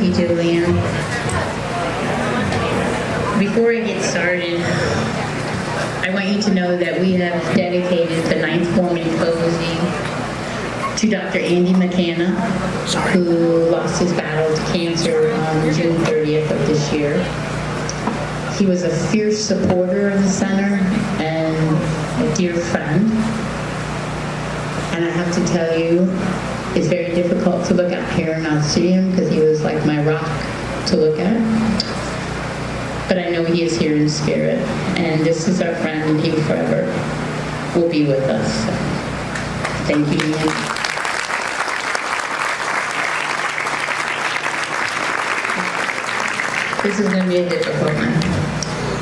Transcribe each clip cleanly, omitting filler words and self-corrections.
you, Julianne. Before I get started, I want you to know that we have dedicated the ninth Woman Cozy to Dr. Andy McCanna, who lost his battle to cancer on June 30th of this year. He was a fierce supporter of the center and a dear friend. And I have to tell you, it's very difficult to look up here and not see him because he was like my rock to look at. But I know he is here in spirit, and this is our friend, and he forever will be with us. So, thank you, Ian. This is going to be a difficult one.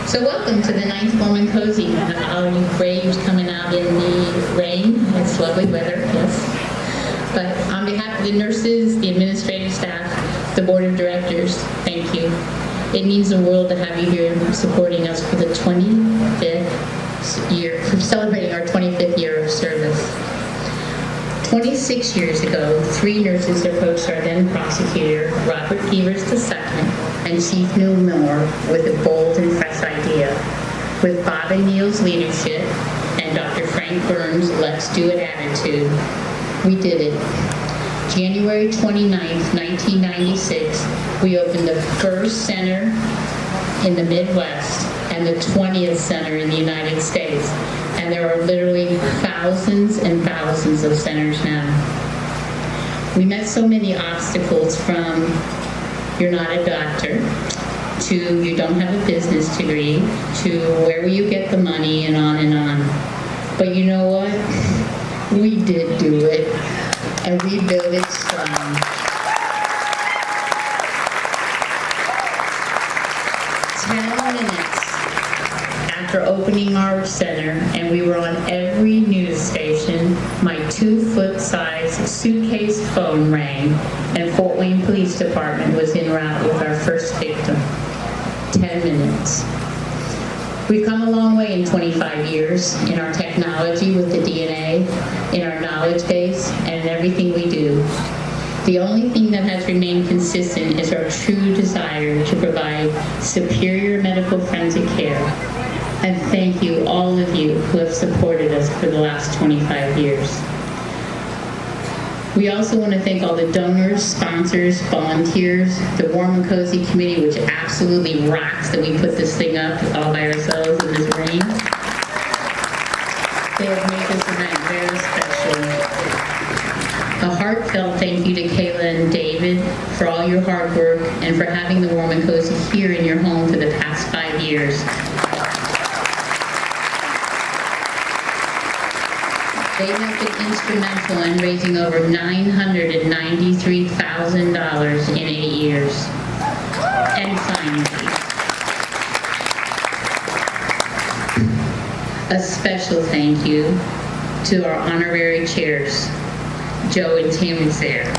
So welcome to the Ninth Woman Cozy. All you braves coming out in the rain. It's lovely weather, yes. But on behalf of the nurses, the administrative staff, the board of directors, thank you. It means the world to have you here supporting us for the 25th year, for celebrating our 25th year of service. 26 years ago, 3 nurses approached our then prosecutor, Robert Evers II, and Chief Neil Miller with a bold and fresh idea. With Bob and Neil's leadership and Dr. Frank Burns' let's do it attitude, we did it. January 29th, 1996, we opened the first center in the Midwest and the 20th center in the United States. And there are literally thousands and thousands of centers now. We met so many obstacles, from you're not a doctor, to you don't have a business degree, to where will you get the money, and on and on. But you know what? We did do it. And we built it strong. 10 minutes after opening our center, and we were on every news station, my 2-foot-size suitcase phone rang, and Fort Wayne Police Department was en route with our first victim. 10 minutes. We've come a long way in 25 years in our technology with the DNA, in our knowledge base, and in everything we do. The only thing that has remained consistent is our true desire to provide superior medical forensic care. And thank you, all of you who have supported us for the last 25 years. We also want to thank all the donors, sponsors, volunteers, the Warm and Cozy Committee, which absolutely rocks that we put this thing up all by ourselves in this rain. They have made this event very special. A heartfelt thank you to Kayla and David for all your hard work and for having the Warm and Cozy here in your home for the past 5 years. They have been instrumental in raising over $993,000 in 8 years. And finally, a special thank you to our honorary chairs, Joe and Tammy Sayre.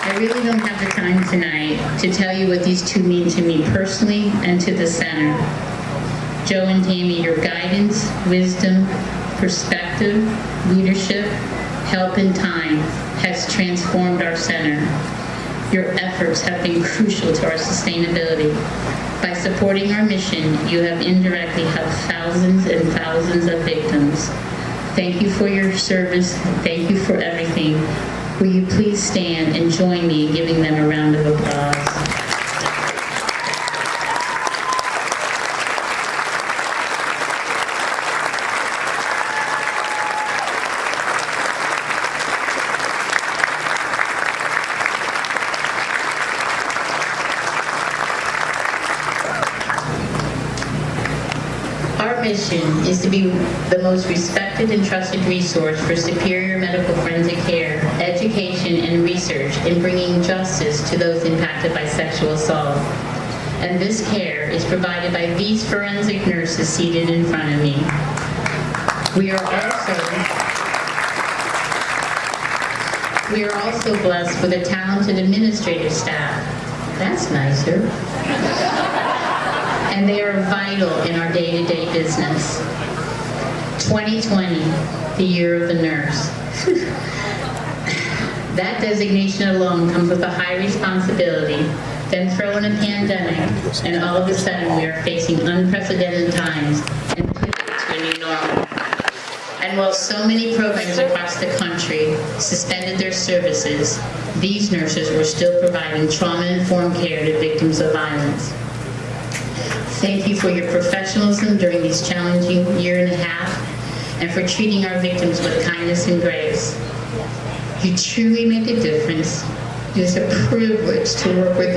I really don't have the time tonight to tell you what these two mean to me personally and to the center. Joe and Tammy, your guidance, wisdom, perspective, leadership, help, and time has transformed our center. Your efforts have been crucial to our sustainability. By supporting our mission, you have indirectly helped thousands and thousands of victims. Thank you for your service. Thank you for everything. Will you please stand and join me in giving them a round of applause? Our mission is to be the most respected and trusted resource for superior medical forensic care, education, and research in bringing justice to those impacted by sexual assault. And this care is provided by these forensic nurses seated in front of me. We are also blessed with a talented administrative staff. That's nicer. And they are vital in our day-to-day business. 2020, the year of the nurse. That designation alone comes with a high responsibility. Then throw in a pandemic, and all of a sudden we are facing unprecedented times and pivot to a new normal. And while so many programs across the country suspended their services, these nurses were still providing trauma-informed care to victims of violence. Thank you for your professionalism during this challenging year and a half, and for treating our victims with kindness and grace. You truly make a difference. It is a privilege to work with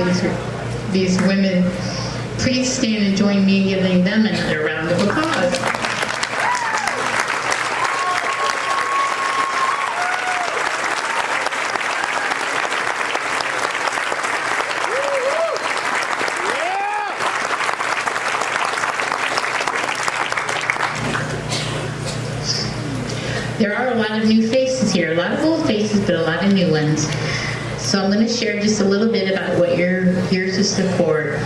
these women. Please stand and join me in giving them another round of applause. There are a lot of new faces here, a lot of old faces, but a lot of new ones. So I'm going to share just a little bit about what you're here to support.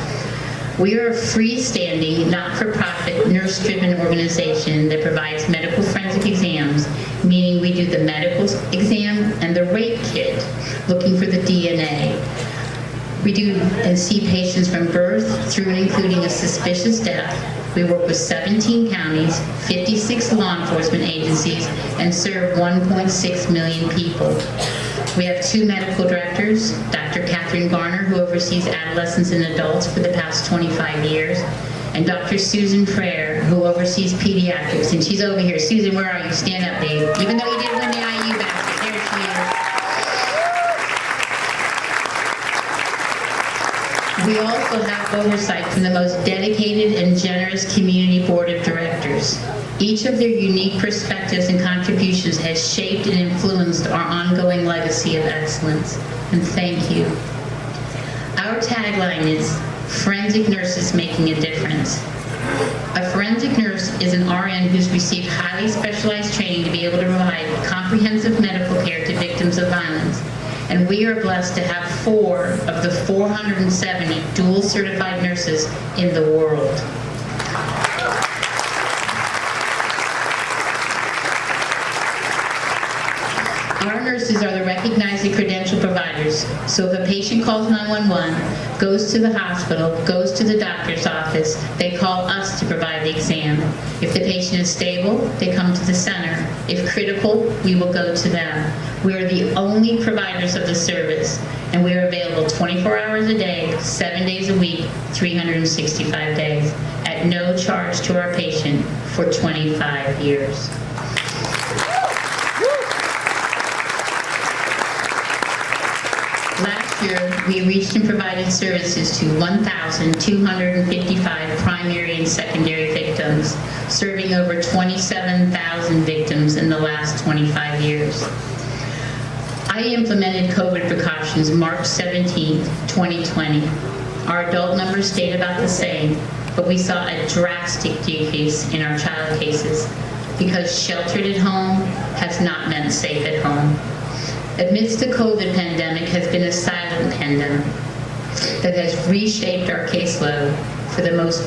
We are a freestanding, not-for-profit, nurse-driven organization that provides medical forensic exams, meaning we do the medical exam and the rape kit, looking for the DNA. We do and see patients from birth through and including a suspicious death. We work with 17 counties, 56 law enforcement agencies, and serve 1.6 million people. We have 2 medical directors, Dr. Catherine Garner, who oversees adolescents and adults for the past 25 years, and Dr. Susan Frere, who oversees pediatrics. And she's over here. Susan, where are you? Stand up, babe. Even though you didn't win the IU basket, there she is. We also have oversight from the most dedicated and generous community board of directors. Each of their unique perspectives and contributions has shaped and influenced our ongoing legacy of excellence. And thank you. Our tagline is, Forensic Nurses Making a Difference. A forensic nurse is an RN who's received highly specialized training to be able to provide comprehensive medical care to victims of violence. And we are blessed to have 4 of the 470 dual certified nurses in the world. Our nurses are the recognized and credentialed providers. So if a patient calls 911, goes to the hospital, goes to the doctor's office, they call us to provide the exam. If the patient is stable, they come to the center. If critical, we will go to them. We are the only providers of the service, and we are available 24 hours a day, 7 days a week, 365 days, at no charge to our patient for 25 years. Last year, we reached and provided services to 1,255 primary and secondary victims, serving over 27,000 victims in the last 25 years. I implemented COVID precautions March 17, 2020. Our adult numbers stayed about the same, but we saw a drastic decrease in our child cases because sheltered at home has not meant safe at home. Amidst the COVID pandemic has been a silent pandemic that has reshaped our caseload for the most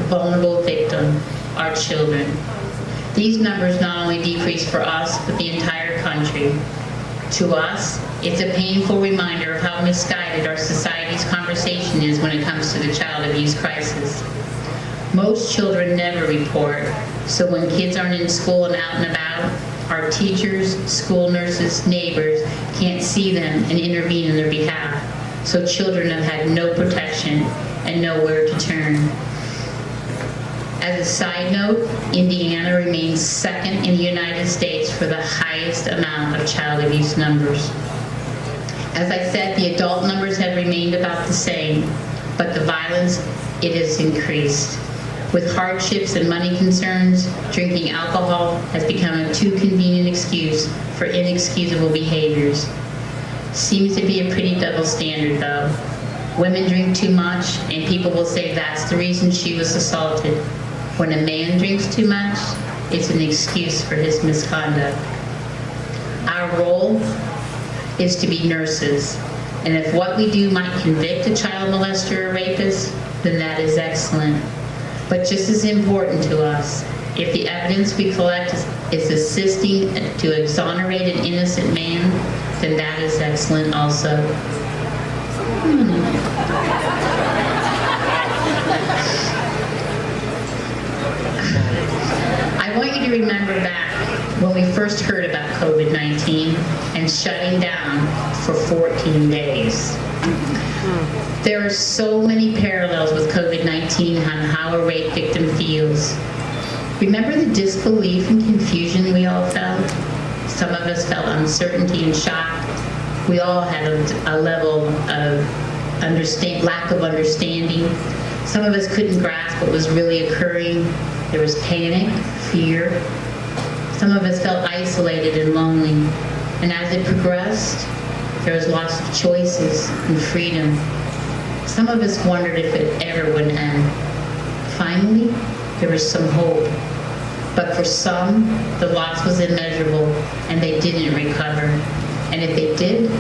vulnerable victim, our children. These numbers not only decrease for us, but the entire country. To us, it's a painful reminder of how misguided our society's conversation is when it comes to the child abuse crisis. Most children never report, so when kids aren't in school and out and about, our teachers, school nurses, neighbors can't see them and intervene on their behalf. So children have had no protection and nowhere to turn. As a side note, Indiana remains second in the United States for the highest amount of child abuse numbers. As I said, the adult numbers have remained about the same, but the violence, it has increased. With hardships and money concerns, drinking alcohol has become a too convenient excuse for inexcusable behaviors. Seems to be a pretty double standard, though. Women drink too much, and people will say that's the reason she was assaulted. When a man drinks too much, it's an excuse for his misconduct. Our role is to be nurses, and if what we do might convict a child molester or rapist, then that is excellent. But just as important to us If the evidence we collect is assisting to exonerate an innocent man, then that is excellent also. I want you to remember back when we first heard about COVID-19 and shutting down for 14 days. There are so many parallels with COVID-19 on how a rape victim feels. Remember the disbelief and confusion we all felt? Some of us felt uncertainty and shock. We all had a level of lack of understanding. Some of us couldn't grasp what was really occurring. There was panic, fear. Some of us felt isolated and lonely. And as it progressed, there was lots of choices and freedom. Some of us wondered if it ever would end. Finally, there was some hope. But for some, the loss was immeasurable and they didn't recover. And if they did,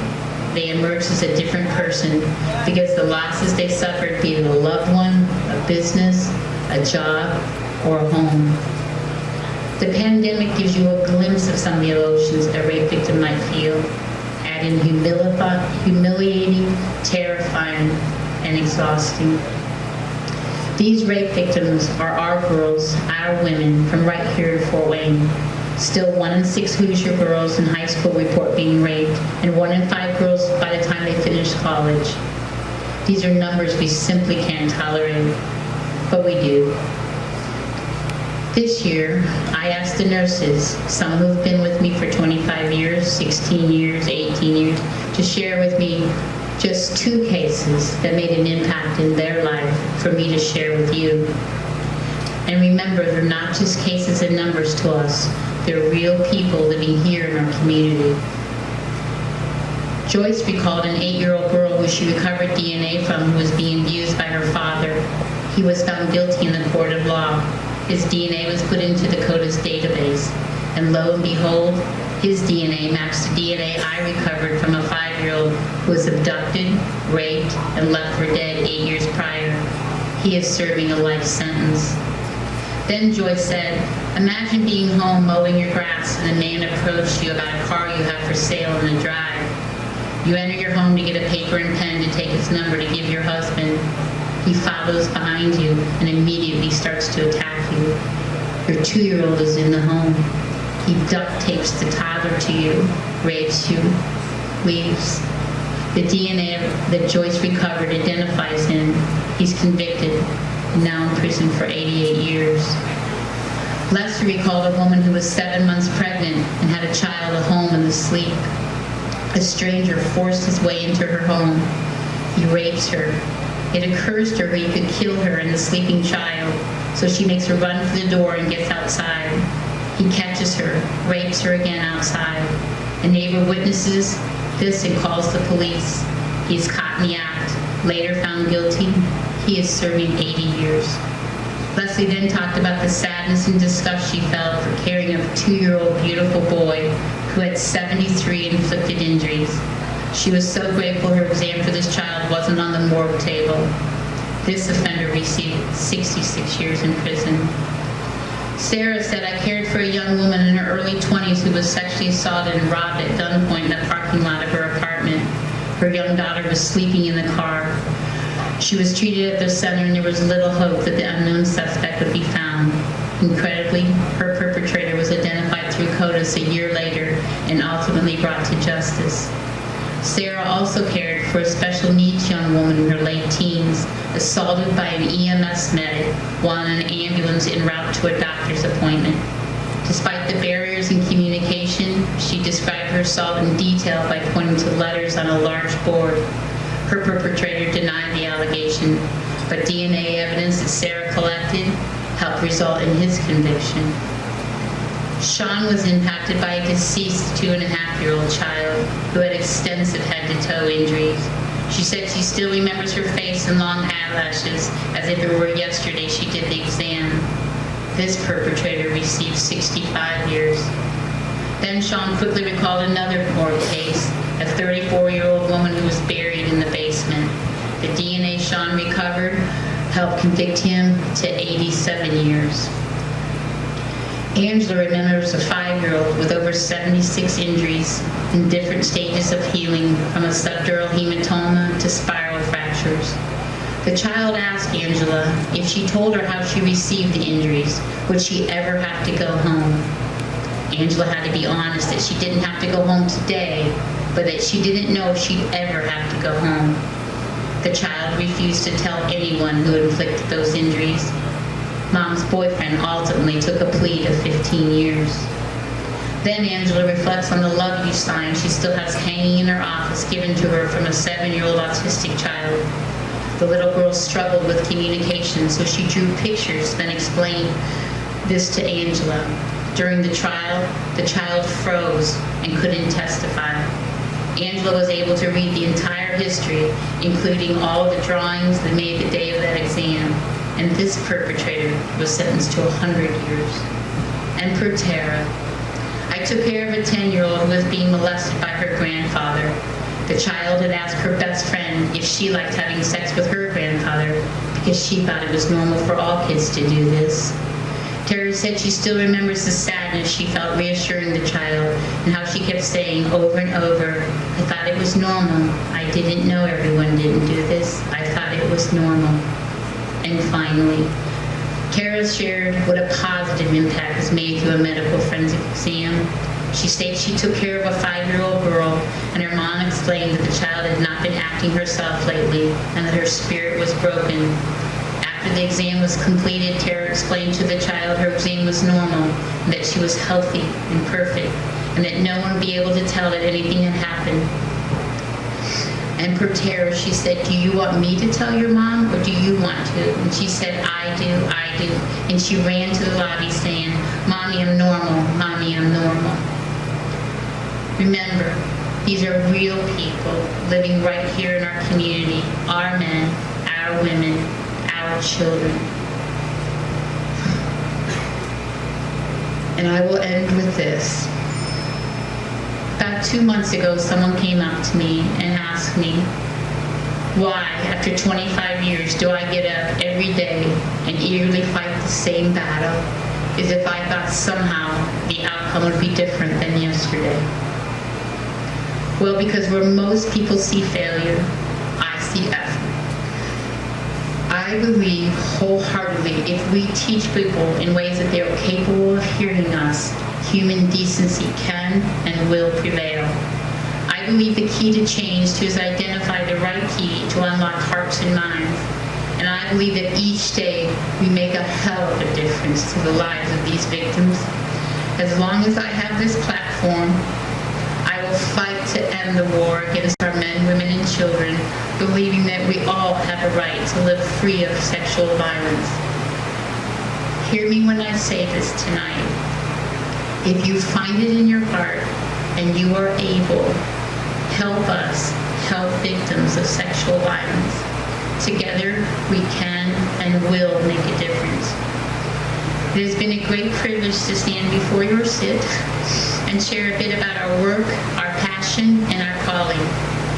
they emerged as a different person because the losses they suffered, be it a loved one, a business, a job, or a home. The pandemic gives you a glimpse of some of the emotions a rape victim might feel, adding humiliating, terrifying, and exhausting. These rape victims are our girls, our women, from right here in Fort Wayne. Still 1 in 6 Hoosier girls in high school report being raped, and 1 in 5 girls by the time they finish college. These are numbers we simply can't tolerate, but we do. This year, I asked the nurses, some who've been with me for 25 years, 16 years, 18 years, to share with me just 2 cases that made an impact in their life for me to share with you. And remember, they're not just cases and numbers to us. They're real people living here in our community. Joyce recalled an 8-year-old girl who she recovered DNA from who was being abused by her father. He was found guilty in the court of law. His DNA was put into Dakota's database, and lo and behold, his DNA matched the DNA I recovered from a 5-year-old who was abducted, raped, and left for dead 8 years prior. He is serving a life sentence. Then Joyce said, imagine being home mowing your grass and a man approached you about a car you have for sale in the drive. You enter your home to get a paper and pen to take his number to give your husband. He follows behind you and immediately starts to attack you. Your 2-year-old is in the home. He duct tapes the toddler to you, rapes you, leaves. The DNA that Joyce recovered identifies him. He's convicted, now in prison for 88 years. Lester recalled a woman who was 7 months pregnant and had a child at home and asleep. A stranger forced his way into her home. He rapes her. It occurs to her he could kill her and the sleeping child, so she makes a run for the door and gets outside. He catches her, rapes her again outside. A neighbor witnesses this and calls the police. He is caught in the act, later found guilty. He is serving 80 years. Leslie then talked about the sadness and disgust she felt for caring of a 2-year-old beautiful boy who had 73 inflicted injuries. She was so grateful her exam for this child wasn't on the morgue table. This offender received 66 years in prison. Sarah said, I cared for a young woman in her early 20s who was sexually assaulted and robbed at gunpoint in the parking lot of her apartment. Her young daughter was sleeping in the car. She was treated at the center and there was little hope that the unknown suspect would be found. Incredibly, her perpetrator was identified through CODIS a year later and ultimately brought to justice. Sarah also cared for a special needs young woman in her late teens, assaulted by an EMS medic while in an ambulance en route to a doctor's appointment. Despite the barriers in communication, she described her assault in detail by pointing to letters on a large board. Her perpetrator denied the allegation, but DNA evidence that Sarah collected helped result in his conviction. Sean was impacted by a deceased 2.5-year-old child who had extensive head-to-toe injuries. She said she still remembers her face and long eyelashes as if it were yesterday she did the exam. This perpetrator received 65 years. Then Sean quickly recalled another morgue case, a 34-year-old woman who was buried in the basement. The DNA Sean recovered helped convict him to 87 years. Angela remembers a 5-year-old with over 76 injuries in different stages of healing, from a subdural hematoma to spiral fractures. The child asked Angela if she told her how she received the injuries, would she ever have to go home? Angela had to be honest that she didn't have to go home today, but that she didn't know if she'd ever have to go home. The child refused to tell anyone who inflicted those injuries. Mom's boyfriend ultimately took a plea of 15 years. Then Angela reflects on the love you sign she still has hanging in her office, given to her from a 7-year-old autistic child. The little girl struggled with communication, so she drew pictures, then explained this to Angela. During the trial, the child froze and couldn't testify. Angela was able to read the entire history, including all of the drawings they made the day of that exam. And this perpetrator was sentenced to 100 years. And for Tara, I took care of a 10-year-old who was being molested by her grandfather. The child had asked her best friend if she liked having sex with her grandfather because she thought it was normal for all kids to do this. Tara said she still remembers the sadness she felt reassuring the child and how she kept saying over and over, I thought it was normal. I didn't know everyone didn't do this. I thought it was normal. And finally, Tara shared what a positive impact was made through a medical forensic exam. She states she took care of a 5-year-old girl, and her mom explained that the child had not been acting herself lately and that her spirit was broken. After the exam was completed, Tara explained to the child her exam was normal, and that she was healthy and perfect, and that no one would be able to tell that anything had happened. And for Tara, she said, do you want me to tell your mom, or do you want to? And she said, I do. And she ran to the lobby saying, Mommy, I'm normal. Mommy, I'm normal. Remember, these are real people living right here in our community, our men, our women, our children. And I will end with this. About 2 months ago, someone came up to me and asked me, why, after 25 years, do I get up every day and eagerly fight the same battle as if I thought somehow the outcome would be different than yesterday? Well, because where most people see failure, I see effort. I believe wholeheartedly if we teach people in ways that they are capable of hearing us, human decency can and will prevail. I believe the key to change is to identify the right key to unlock hearts and minds. And I believe that each day we make a hell of a difference to the lives of these victims. As long as I have this platform, I will fight to end the war against our men, women, and children, believing that we all have a right to live free of sexual violence. Hear me when I say this tonight. If you find it in your heart and you are able, help us help victims of sexual violence. Together, we can and will make a difference. It has been a great privilege to stand before your sit and share a bit about our work, our passion, and our calling.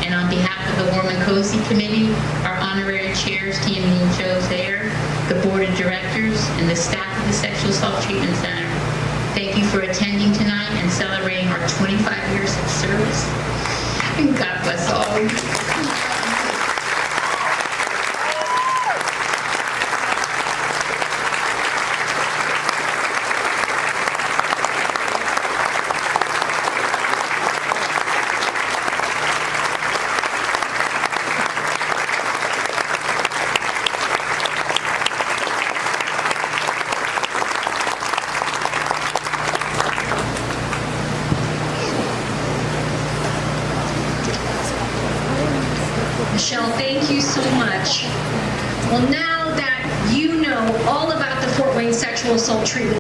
And on behalf of the Warm and Cozy Committee, our honorary chairs, Tammy and Joe Zaire, the board of directors, and the staff of the Sexual Assault Treatment Center, thank you for attending tonight and celebrating our 25 years of service. And God bless all. Michelle, thank you so much. Well, now that you know all about the Fort Wayne Sexual Assault Treatment